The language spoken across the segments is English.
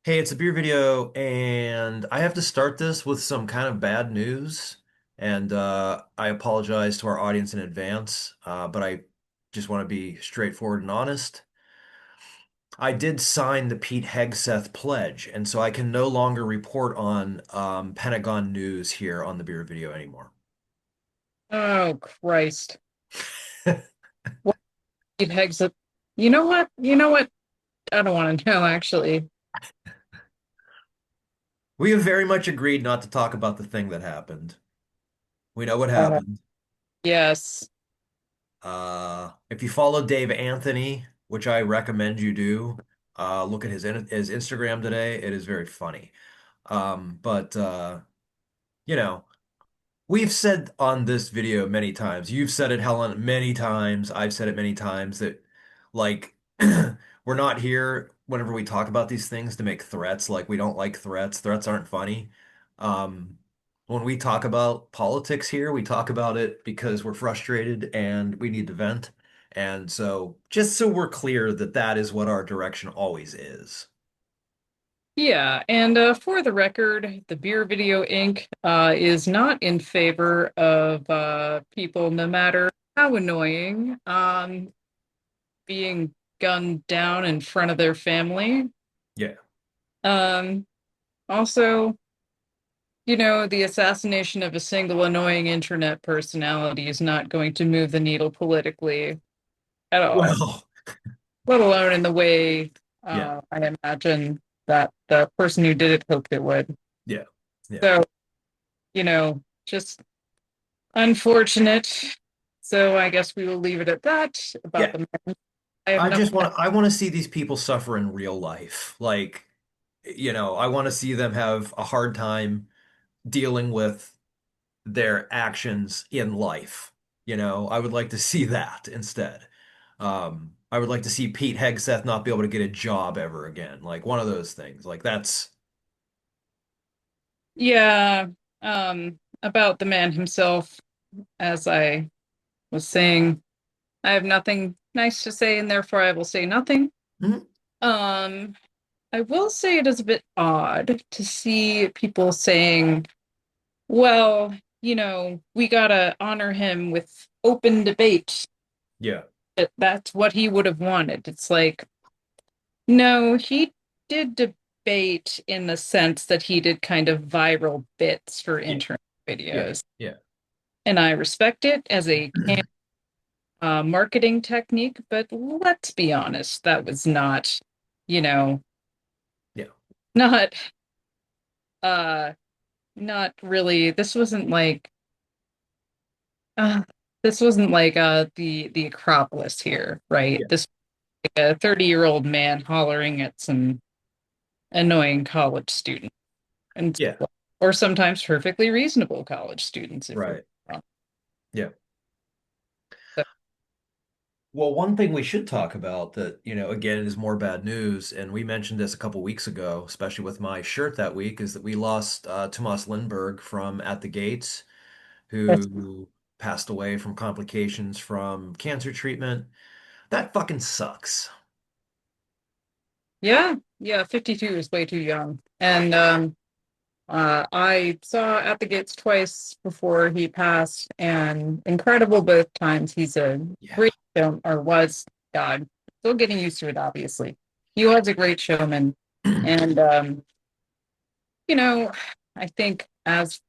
Hey, it's a beer video, and I have to start this with some kind of bad news. And I apologize to our audience in advance, but I just want to be straightforward and honest. I did sign the Pete Hegseth pledge, and so I can no longer report on Pentagon news here on the beer video anymore. Oh, Christ. What pegs it? You know what? You know what? I don't want to know, actually. We have very much agreed not to talk about the thing that happened. We know what Uh, happened. yes. If you follow Dave Anthony, which I recommend you do, look at his Instagram today. It is very funny. But you know, we've said on this video many times. You've said it, Helen, many times. I've said it many times that like we're not here whenever we talk about these things to make threats. Like we don't like threats. Threats aren't funny. Um, when we talk about politics here, we talk about it because we're frustrated and we need to vent. And so just so we're clear that that is what our direction always is. Yeah, and for the record, the Beer Video Inc. Is not in favor of people, no matter how annoying, being gunned down in front of their family. Yeah. Um, Also, the assassination of a single annoying internet personality is not going to move the needle politically at all, Well, let alone in the way yeah. I imagine that the person who did it hoped it would. Yeah. Yeah. So, just unfortunate. So I guess we will leave it at that about Yeah. the man. I have no. I want to see these people suffer in real life. Like, I want to see them have a hard time dealing with their actions in life. I would like to see that instead. I would like to see Pete Hegseth not be able to get a job ever again. Like one of those things. Like that's Yeah, about the man himself, as I was saying, I have nothing nice to say, and therefore I will say nothing. Mhm. Um, I will say it is a bit odd to see people saying, well, we gotta honor him with open debate. Yeah. That's what he would have wanted. It's like, no, he did debate in the sense that he did kind of viral bits for Yeah. internet Yeah. videos. Yeah. And I respect it as a marketing technique, but let's be honest, that was not, you know, Yeah. not uh not really. Uh this wasn't like the Acropolis here, right? Yeah. This was like a 30-year-old man hollering at some annoying college student and Yeah. or sometimes perfectly reasonable college students if we're Right. wrong. Yeah. So, Well, one thing we should talk about that, again, is more bad news, and we mentioned this a couple weeks ago, especially with my shirt that week, is that we lost Tomas Lindberg from At the Gates, who passed away from complications from cancer treatment. That fucking sucks. yeah, yeah, 52 is way too young. And I saw At the Gates twice before he passed, and incredible both times. He's a Yeah. great film, or was, God, still getting used to it, obviously. He was a great showman. And, you know, I think as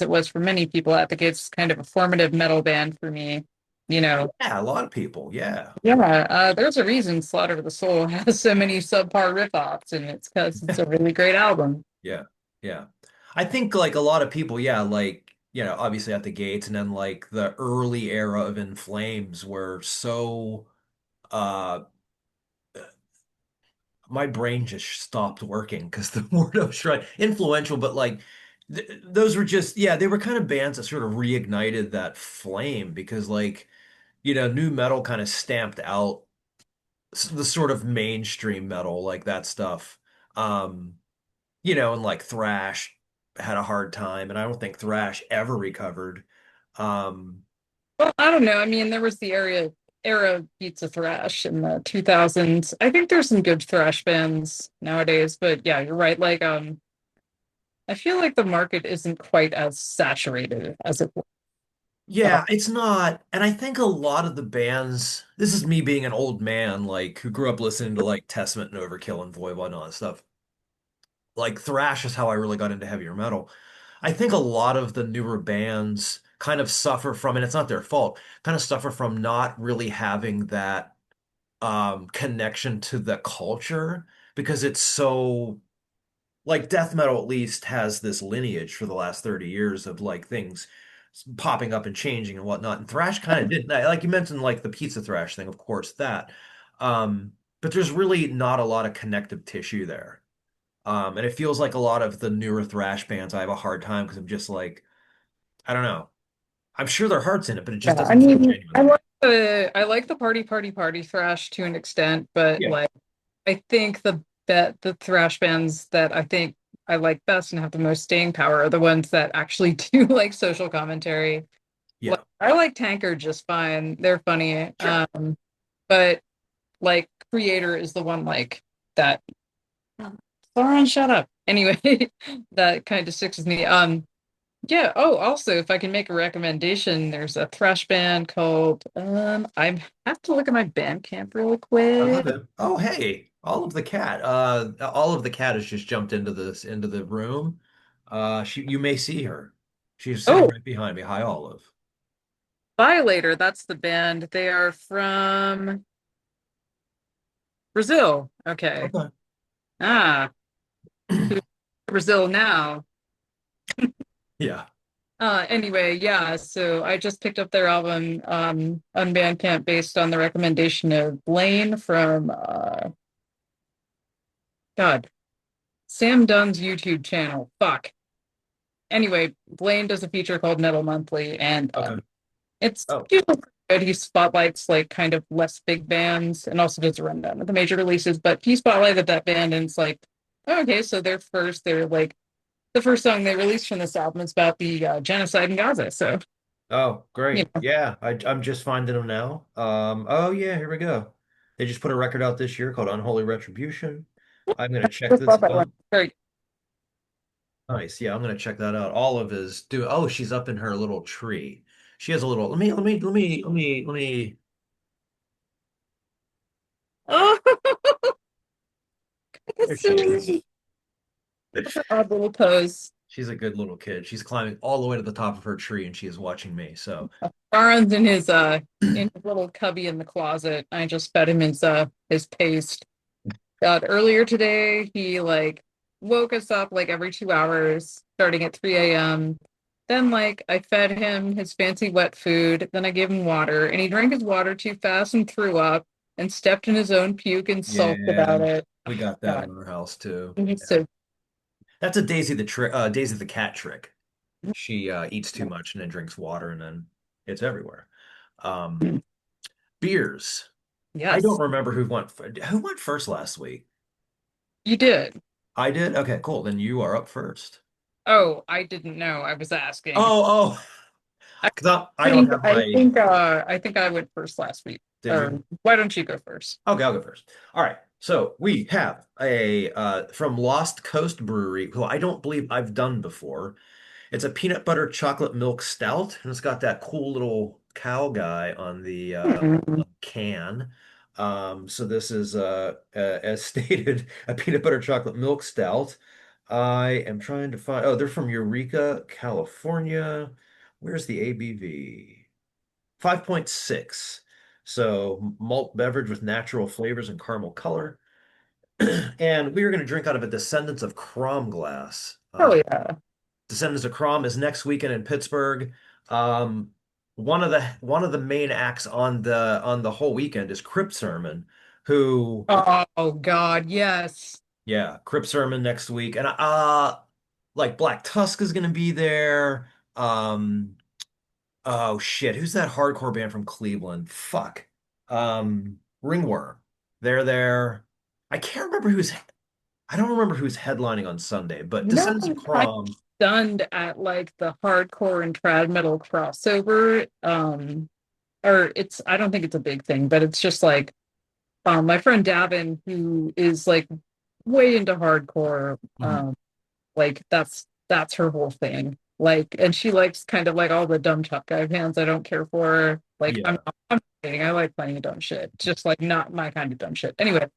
it was for many people, At the Gates was kind of a formative metal band for me. You know, Yeah, a lot of people. Yeah. yeah, there's a reason Slaughter of the Soul has so many subpar riff-offs, and it's because it's a really great album. Yeah. Yeah. I think like a lot of people, yeah, like, obviously At the Gates and then like the early era of In Flames were so uh my brain just stopped working because the word I was trying influential, but like those were just yeah, they were kind of bands that sort of reignited that flame because like new metal kind of stamped out the sort of mainstream metal like that stuff. Um, and like thrash had a hard time, and I don't think thrash ever recovered. Um, Well, I don't know. I mean, there was the area. era pizza thrash in the 2000s. I think there's some good thrash bands nowadays, but yeah, you're right. Like, I feel like the market isn't quite as saturated as it was. Yeah, it's not. And I think a lot of the bands, this is me being an old man, like who grew up listening to like Testament and Overkill and Voivod and all that stuff. Like thrash is how I really got into heavier metal. I think a lot of the newer bands kind of suffer from, and it's not their fault, kind of suffer from not really having that connection to the culture because it's so like death metal at least has this lineage for the last 30 years of like things popping up and changing and whatnot. And thrash kind of didn't, like you mentioned, like the pizza thrash thing, of course, that. But there's really not a lot of connective tissue there. And it feels like a lot of the newer thrash bands, I have a hard time because I'm just like, I don't know. I'm sure their heart's in it, but it just Yeah, I doesn't feel mean, genuine to me. I like the party thrash to an extent, but Yeah. like I think the thrash bands that I think I like best and have the most staying power are the ones that actually do like social commentary. Like Yeah. I like Tankard just fine. They're funny. Sure. But like Creator is the one like that. Sauron, shut up. Anyway, that kind of sticks with me. Yeah. Oh, also, if I can make a recommendation, there's a thrash band called I have to look at my Bandcamp really quick. Okay. Oh, hey, all of the cat. All of the cat has just jumped into the room. You may see her. She's sitting Oh, right behind me. Hi, Olive. Violator, that's the band. They are from Brazil. Okay. Okay. Ah, Brazil now. Yeah. Anyway, yeah, so I just picked up their album on Bandcamp based on the recommendation of Blaine from God, Sam Dunn's YouTube channel. Fuck. Anyway, Blaine does a feature called Metal Monthly, and Okay. it's Oh. usually pretty good. He spotlights like kind of less big bands and also does a rundown of the major releases. But he spotlighted that band, and it's like, oh, okay, so they're like the first song they released from this album is about the genocide in Gaza. So Oh, you great. know, Yeah, I'm just finding them now. Oh yeah, here we go. They just put a record out this year called Unholy Retribution. I'm gonna check just this thought that one out. very Nice. Yeah, I'm gonna check that out. Olive is doing. Oh, she's up in her little tree. She has a little. Let me. oh, There that's she is. silly. That's an odd little pose. She's a good little kid. She's climbing all the way to the top of her tree and she is watching me. So, Aaron's in his little cubby in the closet. I just fed him his paste. God, earlier today he like woke us up like every 2 hours, starting at 3 a.m. Then like I fed him his fancy wet food. Then I gave him water, and he drank his water too fast and threw up and stepped in his own puke and sulked yeah, about it. we got that God, in our house too. and he's Yeah. so That's a Daisy the cat trick. She eats too much and then drinks water and then it's everywhere. Um, beers. I don't yes, remember who went first last week. you did. I did. Okay, cool. Then you are up first. Oh, I didn't know. I was asking. Oh, I because I don't have my. I think I went first last week. Did you? Why don't you go first? Okay, I'll go first. All right. So we have a from Lost Coast Brewery, who I don't believe I've done before. It's a peanut butter chocolate milk stout, and it's got that cool little cow guy on the Hmm. can. So this is as stated, a peanut butter chocolate milk stout. I am trying to find. Oh, they're from Eureka, California. Where's the ABV? 5.6. So malt beverage with natural flavors and caramel color. And we are going to drink out of a Descendants of Crom glass. Oh yeah. Descendants of Crom is next weekend in Pittsburgh. Um, one of the main acts on the whole weekend is Crypt Sermon, who Oh God, yes. yeah, Crypt Sermon next week, and like Black Tusk is gonna be there. Um, oh shit, who's that hardcore band from Cleveland? Fuck, Ringworm. They're there. I can't remember who's. I don't remember who's headlining on Sunday, but You know, Descendants of I'm kind of Crom. stunned at like the hardcore and trad metal crossover. or it's I don't think it's a big thing, but it's just like my friend Davin, who is like way into hardcore, Mhm. like that's her whole thing. Like, and she likes kind of like all the dumb tough guy bands I don't care for. Like, Yeah. I'm kidding. I like plenty of dumb shit, just like not my kind of dumb shit. Anyway,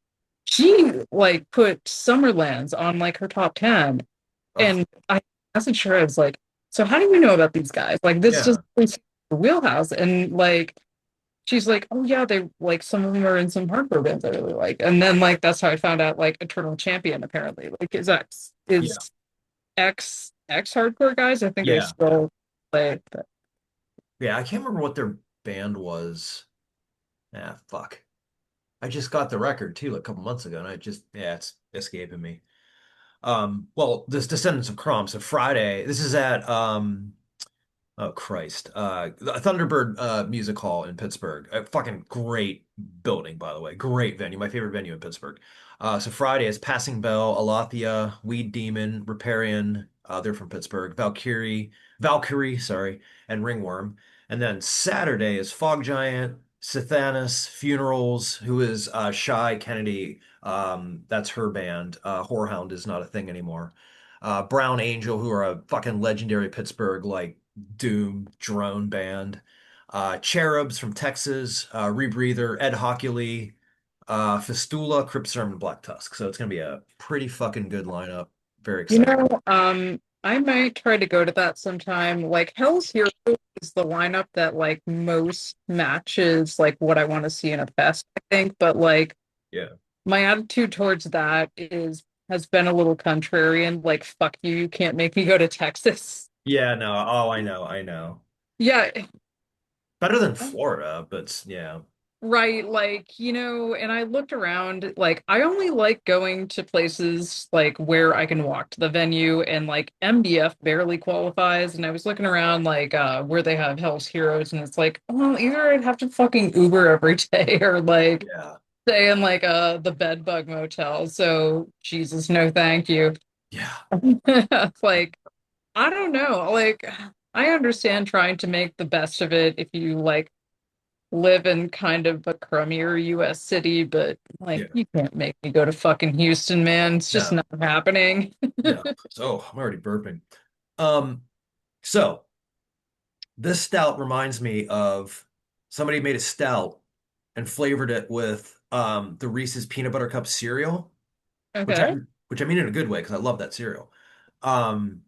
she like put Summerlands on like her top 10, Ugh. and I messaged her. I was like, "So how do you know about these guys? Like, this just Yeah. is your wheelhouse." And like, she's like, "Oh yeah, they like some of them are in some hardcore bands I really like." And then like that's how I found out like Eternal Champion apparently like is Yeah. ex hardcore guys. I think they Yeah. still play. But Yeah. I can't remember what their band was. Ah, fuck. I just got the record too like a couple months ago, and yeah, it's escaping me. Well, this Descendants of Crom. So Friday, this is at oh Christ. The Thunderbird Music Hall in Pittsburgh. A fucking great building, by the way. Great venue. My favorite venue in Pittsburgh. So Friday is Passing Bell, Alathia, Weed Demon, Riparian, they're from Pittsburgh, Valkyrie, sorry, and Ringworm. And then Saturday is Fog Giant, Sithanis, Funerals, who is Shy Kennedy. That's her band. Whorehound is not a thing anymore. Brown Angel, who are a fucking legendary Pittsburgh like doom drone band. Cherubs from Texas, Rebreather, Ed Hockley, Fistula, Cryptserm, and Black Tusk. So it's gonna be a pretty fucking good lineup. Very you excited. know, I might try to go to that sometime. Like Hell's Hero is the lineup that like most matches like what I want to see in a fest, I think. But like Yeah. my attitude towards that is has been a little contrarian. Like, fuck you, you can't make me go to Texas. Yeah, no. Oh, I know, I know. Yeah, Better than Florida, but yeah. right. Like, and I looked around, like, I only like going to places like where I can walk to the venue, and like MDF barely qualifies. And I was looking around, like, where they have Hell's Heroes, and it's like, well, either I'd have to fucking Uber every day or like Yeah. stay in like the bed bug motel. So, Jesus, no, thank you. Yeah. Like, I don't know. Like, I understand trying to make the best of it if you like live in kind of a crummier US city, but like, Yeah. you can't make me go to fucking Houston, man. It's just No. not happening. No. So I'm already burping. Um, so this stout reminds me of somebody made a stout and flavored it with the Reese's peanut butter cup cereal, which I Okay. which I mean in a good way because I love that cereal. Um,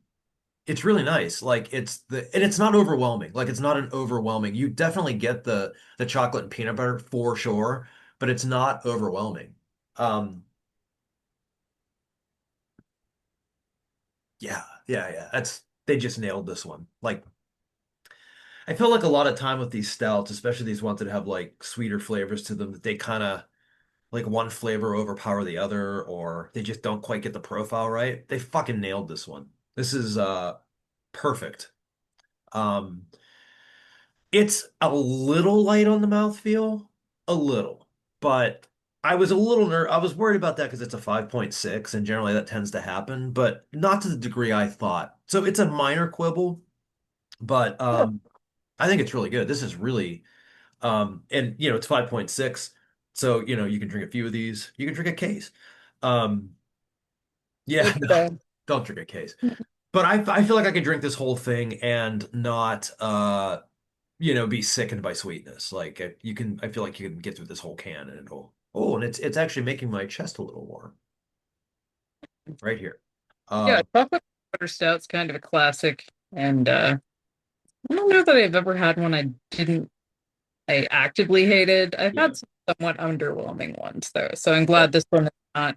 it's really nice. Like and it's not overwhelming. Like it's not an overwhelming. You definitely get the chocolate and peanut butter for sure, but it's not overwhelming. Um, yeah, yeah, yeah. That's they just nailed this one. Like I feel like a lot of time with these stouts, especially these ones that have like sweeter flavors to them, that they kind of like one flavor overpower the other, or they just don't quite get the profile right. They fucking nailed this one. This is perfect. Um, it's a little light on the mouthfeel, a little, but I was worried about that because it's a 5.6, and generally that tends to happen, but not to the degree I thought. So it's a minor quibble, but I think it's really good. This is really and it's 5.6, so you can drink a few of these. You can drink a case. Um, yeah, It's no, uh, don't drink a case. But I feel like I could drink this whole thing and not be sickened by sweetness. Like I feel like you can get through this whole can and and it's actually making my chest a little warm right here. yeah, Um, chocolate butter stout's kind of a classic, and I don't know that I've ever had one I actively hated. I've yeah, had some somewhat underwhelming ones though, so I'm yeah, glad this one is not.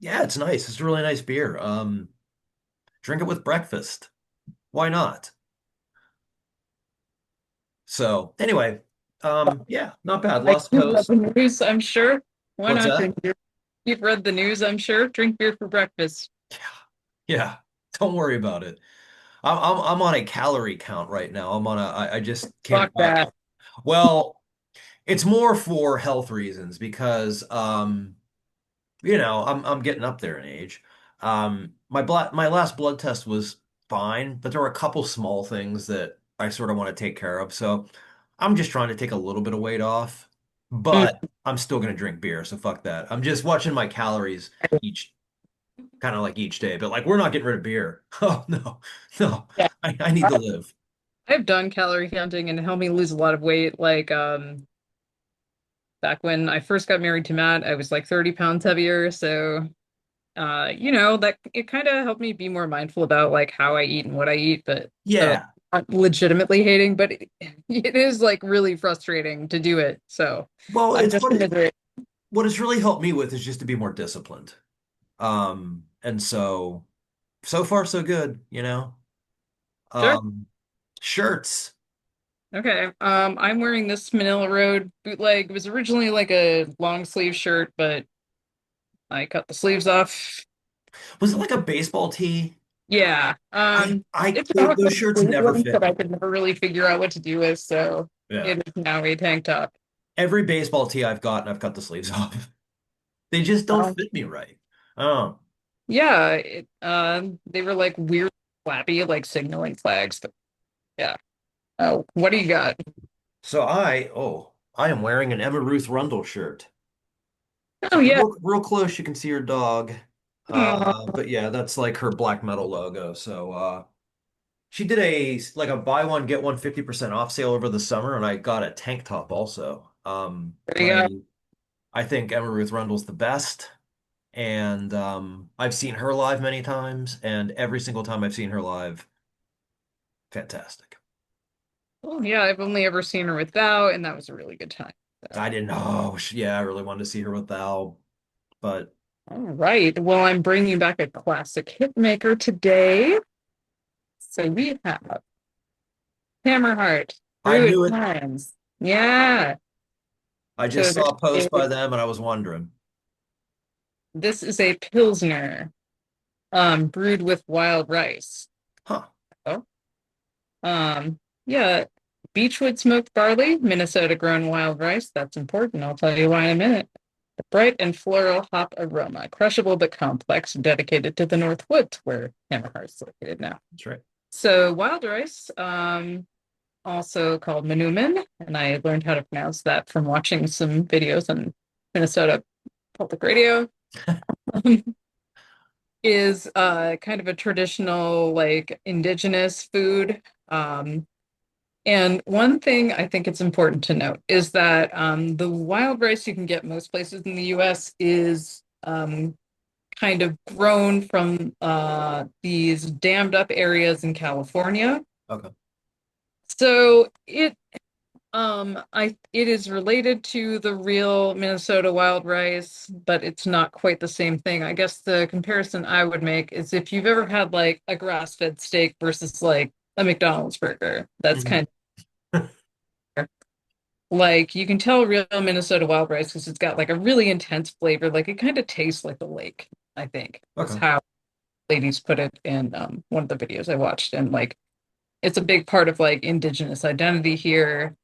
yeah, it's nice. It's a really nice beer. Drink it with breakfast. Why not? So anyway, yeah, not bad. Like Lost you've read Coast. the news, I'm sure. Why What's not that? drink beer? You've read the news, I'm sure. Drink beer for breakfast. Yeah, yeah. Don't worry about it. I'm on a calorie count right now. I just can't. Fuck that. Well, it's more for health reasons because I'm getting up there in age. My last blood test was fine, but there were a couple small things that I sort of want to take care of. So I'm just trying to take a little bit of weight off, Mm, but I'm still gonna drink beer, so fuck that. I'm just watching my calories each kind of like each day, but like we're not getting rid of beer. Oh no, no. yeah. I need to live. I've done calorie counting and it helped me lose a lot of weight. Like back when I first got married to Matt, I was like 30 pounds heavier. So that it kind of helped me be more mindful about like how I eat and what I eat, but Yeah. not legitimately hating, but it is like really frustrating to do it. So Well, I'm it's just committed. what it's really helped me with is just to be more disciplined. And so far so good, you know. Sure. Um, Shirts. Okay. I'm wearing this Manila Road bootleg. It was originally like a long sleeve shirt, but I cut the sleeves off. Was it like a baseball tee? Yeah. I It's a hook those with shirts sleeve never length fit that I me. could never really figure out what to do with, so Yeah. it is now a tank top. Every baseball tee I've gotten, I've cut the sleeves off. They just don't Um, fit me right. Oh. yeah, they were like weird flappy, like signaling flags, but yeah. Oh, what do you got? So I am wearing an Emma Ruth Rundle shirt. Oh yeah. Real close, you can see her dog. Aw, But yeah, that's like her black metal logo. So she did a like a buy one get one 50% off sale over the summer, and I got a tank top also. there you go. I think Emma Ruth Rundle's the best, and I've seen her live many times, and every single time I've seen her live, fantastic. Oh yeah, I've only ever seen her without, and that was a really good time. So, I didn't know. Yeah, I really wanted to see her with Val, but all right. Well, I'm bringing back a classic hit maker today. So we have Hammerheart, I Brew at knew it. Times. Yeah. I just So saw a post a, by them, and I was wondering, this is a Pilsner, brewed with wild rice. huh? Oh, yeah, Beechwood smoked barley, Minnesota grown wild rice. That's important. I'll tell you why in a minute. A bright and floral hop aroma, crushable but complex, dedicated to the North Woods, where Hammerheart's located now. That's right. So wild rice, also called Manumin, and I learned how to pronounce that from watching some videos on Minnesota Public Radio. Is kind of a traditional like indigenous food. And one thing I think it's important to note is that the wild rice you can get most places in the US is kind of grown from these dammed up areas in California. Okay. So it is related to the real Minnesota wild rice, but it's not quite the same thing. I guess the comparison I would make is if you've ever had like a grass-fed steak versus like a McDonald's burger. That's Mhm. kind of like you can tell real Minnesota wild rice because it's got like a really intense flavor. Like it kind of tastes like the lake, I think, is Okay. how ladies put it in one of the videos I watched. And like it's a big part of like indigenous identity here.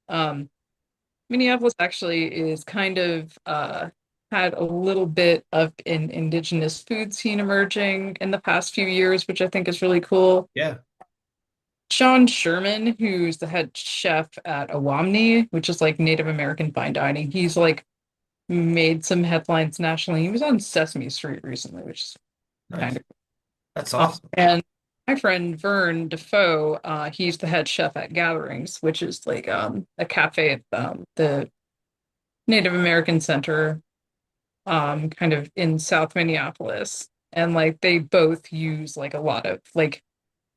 Minneapolis actually is kind of had a little bit of an indigenous food scene emerging in the past few years, which I think is really cool. Yeah. Sean Sherman, who's the head chef at Awamni, which is like Native American fine dining, he's like made some headlines nationally. He was on Sesame Street recently, which is kind Nice. of That's awesome. and my friend Vern Defoe, he's the head chef at Gatherings, which is like a cafe at the Native American Center, kind of in South Minneapolis. And like they both use like a lot of like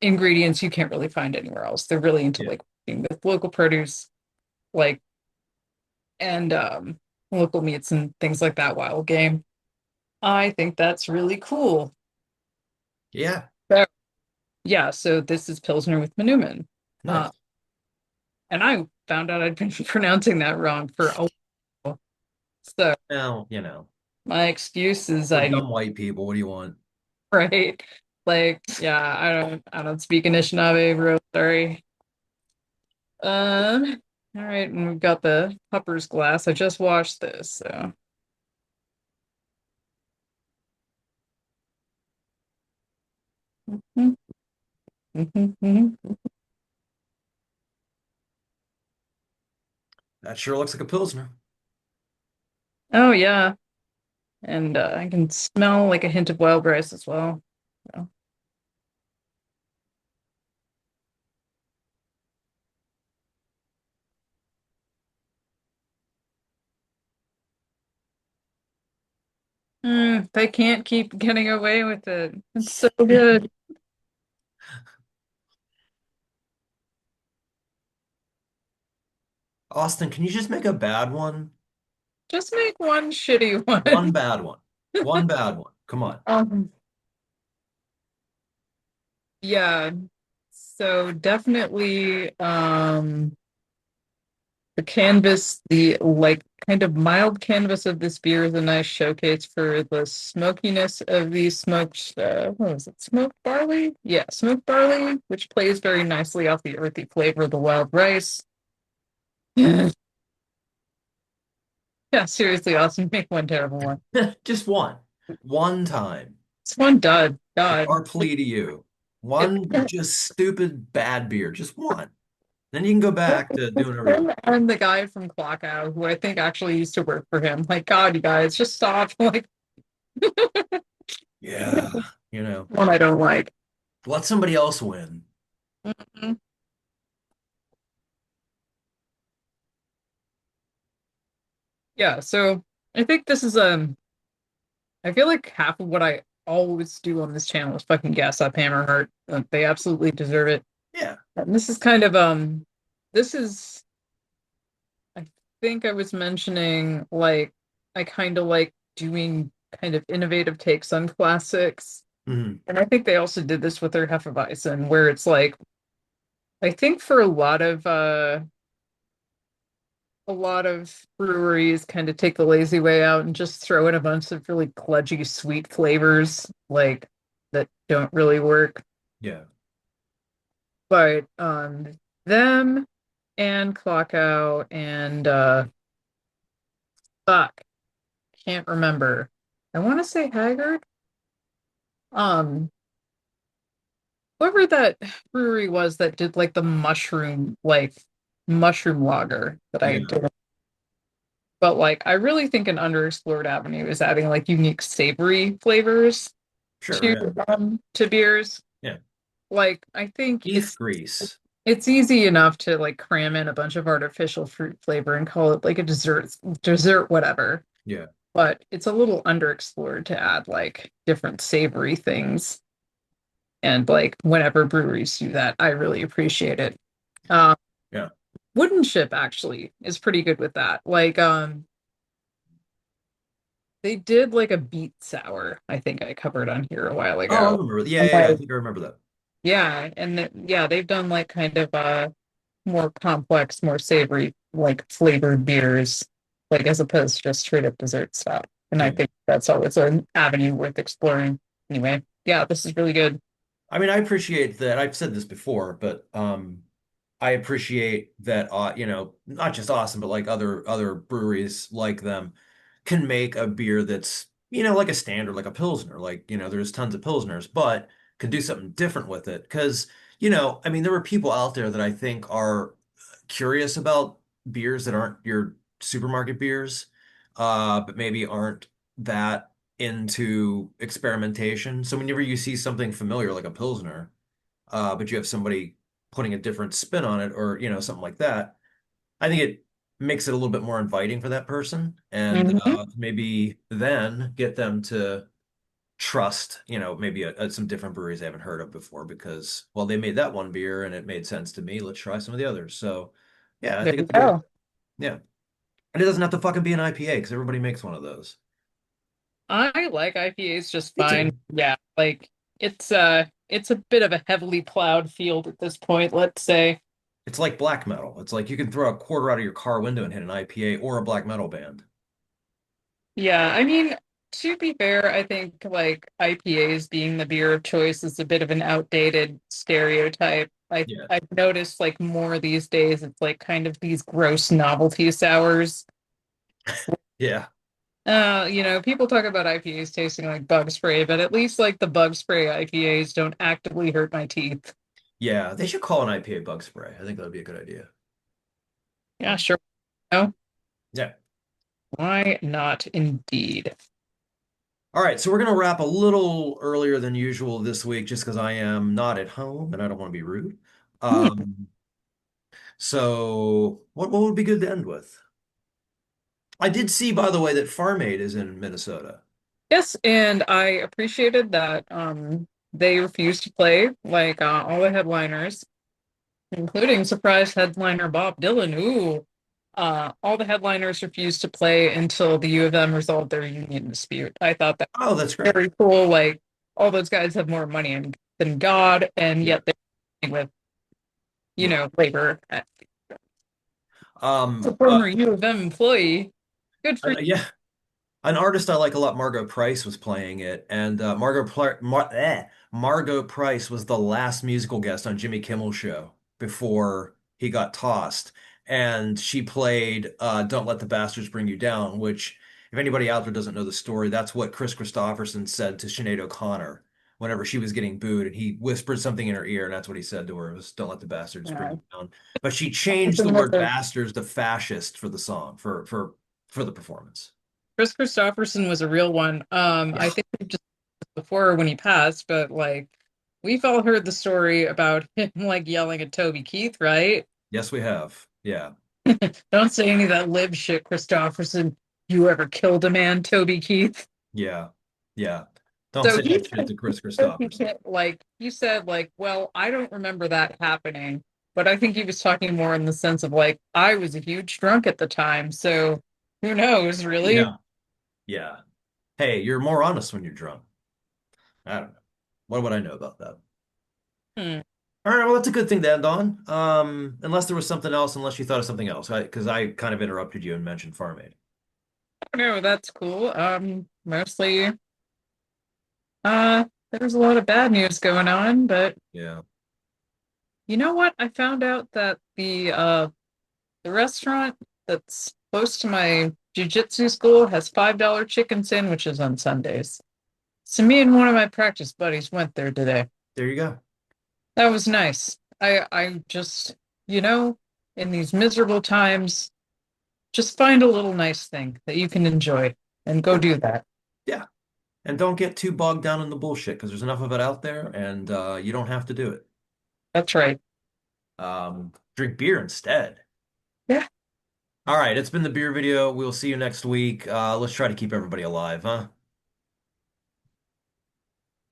ingredients you can't really find anywhere else. They're really into Yeah. like working with local produce, like and local meats and things like that, wild game. I think that's really cool. Yeah. So, yeah, so this is Pilsner with Menumen. Uh, Nice. and I found out I'd been pronouncing that wrong for a while. So Now, my excuse is we're I need dumb white people. What do you want? right. Like, yeah, I don't speak Anishinaabe, real sorry. All right, and we've got the Pupper's glass. I just washed this, so That sure looks like a pilsner. Oh yeah. And I can smell like a hint of wild rice as well. So. They can't keep getting away with it. It's so good. Austin, can you just make a bad one? Just make one shitty One one. bad one. One bad one. Come on. Um, yeah. So definitely the canvas, the like kind of mild canvas of this beer is a nice showcase for the smokiness of the smoked what was it? Smoked barley? Yeah, smoked barley, which plays very nicely off the earthy flavor of the wild rice. Yeah, seriously, Austin, make one terrible one. Just one. One time. It's one dud. It's God. our plea to you. If One just stupid bad beer. Just one. Then you can go back to doing whatever you him want. and the guy from Clockout, who I think actually used to work for him. Like, God, you guys, just stop. Like, Yeah. one I don't like. Let somebody else win. Mhm. Yeah, so I think this is I feel like half of what I always do on this channel is fucking gas up Hammerheart. They absolutely deserve it. Yeah. And this is kind of this is I think I was mentioning like I kind of like doing kind of innovative takes on classics. Mhm. And I think they also did this with their Hefeweizen, where it's like I think for a lot of breweries kind of take the lazy way out and just throw in a bunch of really kludgy sweet flavors like that don't really work. Yeah. But them and Clockout and fuck, can't remember. I want to say Haggard. Um Whoever that brewery was that did like the mushroom lager that I Yeah. did. But like I really think an underexplored avenue is adding like unique savory flavors Sure. Yeah. to beers. Yeah. Like I think Beef grease. it's easy enough to like cram in a bunch of artificial fruit flavor and call it like a dessert whatever. Yeah. But it's a little underexplored to add like different savory things. And like whenever breweries do that, I really appreciate it. Um, Yeah. Wooden Ship actually is pretty good with that. Like they did like a beet sour, I think I covered on here a while Oh, I ago. remember. Yeah. And Yeah. Yeah. I like think I remember that. yeah, yeah, they've done like kind of more complex, more savory, like flavored beers, like as opposed to just straight up dessert stuff. And I Yeah. think that's always an avenue worth exploring. Anyway, yeah, this is really good. I mean, I appreciate that. I've said this before, but I appreciate that not just Austin, but like other breweries like them can make a beer that's, like a standard, like a Pilsner. Like, there's tons of Pilsners, but can do something different with it. Because, I mean, there are people out there that I think are curious about beers that aren't your supermarket beers, but maybe aren't that into experimentation. So whenever you see something familiar like a Pilsner, but you have somebody putting a different spin on it or, something like that, I think it makes it a little bit more inviting for that person and Mhm. maybe then get them to trust, maybe some different breweries they haven't heard of before because, well, they made that one beer and it made sense to me. Let's try some of the others. So, yeah, I There think you it's a good idea. go. Yeah. And it doesn't have to fucking be an IPA because everybody makes one of those. I like IPAs just Me fine. too. Yeah, like it's a bit of a heavily plowed field at this point, let's say. It's like black metal. It's like you can throw a quarter out of your car window and hit an IPA or a black metal band. Yeah, I mean, to be fair, I think like IPAs being the beer of choice is a bit of an outdated stereotype. Yeah. I've noticed like more these days it's like kind of these gross novelty sours. Yeah. People talk about IPAs tasting like bug spray, but at least like the bug spray IPAs don't actively hurt my teeth. Yeah. They should call an IPA bug spray. I think that would be a good idea. Yeah, sure. know, Yeah. why not indeed? All right, so we're going to wrap a little earlier than usual this week just because I am not at home and I don't want to be rude. Hmm. So what would be good to end with? I did see, by the way, that Farm Aid is in Minnesota. Yes, and I appreciated that they refused to play like all the headliners, including surprise headliner Bob Dylan. Ooh, all the headliners refused to play until the U of M resolved their union dispute. I thought that Oh, that's was great. very cool. Like all those guys have more money than God, and Yeah. yet they're dealing with, Yeah. labor. As Um, a former U of M employee, good for you. yeah, an artist I like a lot, Margot Price, was playing it, and Margot Price was the last musical guest on Jimmy Kimmel's show before he got tossed, and she played "Don't Let the Bastards Bring You Down," which, if anybody out there doesn't know the story, that's what Chris Christopherson said to Sinead O'Connor whenever she was getting booed, and he whispered something in her ear, and that's what he said to her was "Don't let the bastards bring Uh, you down." But she changed the something with word the "bastards" to "fascist" for the song for the performance. Chris Christopherson was a real one. I Yeah. think we just before when he passed, but like we've all heard the story about him like yelling at Toby Keith, right? Yes, we have. Yeah. Don't say any of that lib shit, Christopherson. You ever killed a man, Toby Keith? Yeah. Yeah. Don't So say he that shit to Chris said he Christopherson. can't like he said like, well, I don't remember that happening, but I think he was talking more in the sense of like I was a huge drunk at the time, so who knows, really? Yeah. Yeah. Hey, you're more honest when you're drunk. I don't know. What would I know about that? Hmm. All right, well, that's a good thing to end on. Unless there was something else, unless you thought of something else, because I kind of interrupted you and mentioned Farm Aid. No, that's cool. Mostly there's a lot of bad news going on, but Yeah. you know what? I found out that the restaurant that's close to my jujitsu school has $5 chicken sandwiches on Sundays. So me and one of my practice buddies went there today. There you go. That was nice. I just, you know, in these miserable times, just find a little nice thing that you can enjoy and go Yeah. do that. Yeah. And don't get too bogged down in the bullshit because there's enough of it out there and you don't have to do it. That's right. Drink beer instead. Yeah. All right, it's been the beer video. We'll see you next week. Let's try to keep everybody alive, huh?